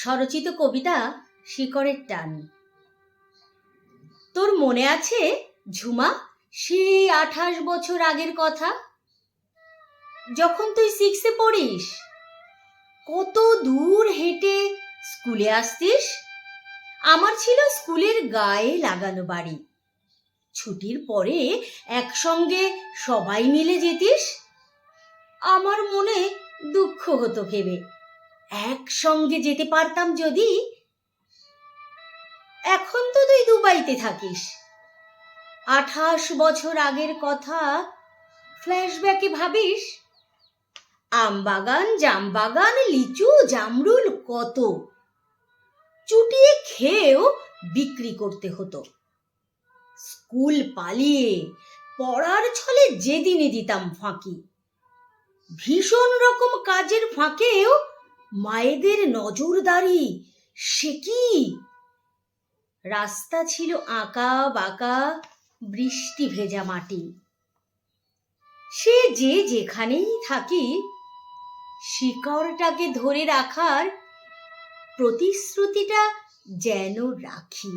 স্বরচিত কবিতা শিকড়ের টান। তোর মনে আছে ঝুমা, সেই 28 বছর আগের কথা, যখন তুই 6-এ পড়িস? কত দূর হেঁটে স্কুলে আসতিস। আমার ছিল স্কুলের গায়ে লাগানো বাড়ি। ছুটির পরে একসঙ্গে সবাই মিলে যেতিস। আমার মনে দুঃখ হতো ভেবে, একসঙ্গে যেতে পারতাম যদি। এখন তো তুই দুবাইতে থাকিস। 28 বছর আগের কথা ফ্ল্যাশব্যাকে ভাবিস। আমবাগান, জামবাগান, লিচু, জামরুল কত, চুটিয়ে খেয়েও বিক্রি করতে হতো। স্কুল পালিয়ে পড়ার ছলে যেদিনে দিতাম ফাঁকি। ভীষণ রকম কাজের ফাঁকেও মায়েদের নজরদারি, সে কি! রাস্তা ছিল আঁকা বাঁকা, বৃষ্টি ভেজা মাটি। সে যে যেখানেই থাকি, শিকড়টাকে ধরে রাখার প্রতিশ্রুতিটা যেন রাখি।